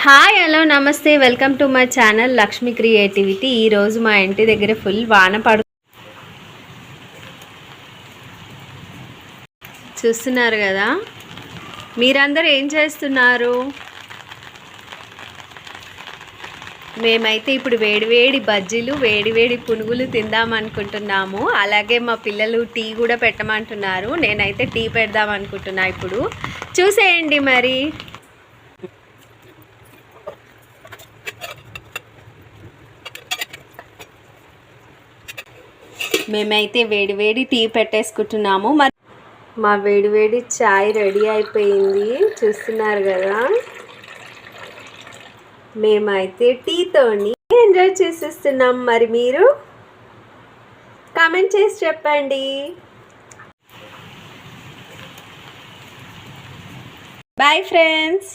Hi hello నమస్తే welcome to my channel Lakshmi creativity. ఈరోజు మా ఇంటి దగ్గర ఫుల్ వాన చూస్తున్నారు కదా. మీరందరూ ఏం చేస్తున్నారు? మేమైతే ఇప్పుడు వేడివేడి బజ్జీలు వేడివేడి పునుగులు తిందాం అనుకుంటున్నాము. అలాగే మా పిల్లలు టీ కూడా పెట్టమంటున్నారు. నేనైతే టీ పెడదాం అనుకుంటున్నా. ఇప్పుడు చూసేయండి మరి. మేమైతే వేడివేడి టీ పెట్టేసుకుంటున్నాము. మరి మా వేడివేడి చాయ్ రెడీ అయిపోయింది, చూస్తున్నారు కదా. మేమైతే టీతోని ఎంజాయ్ చేసేస్తున్నాం. మరి మీరు కామెంట్ చేసి చెప్పండి. Bye friends.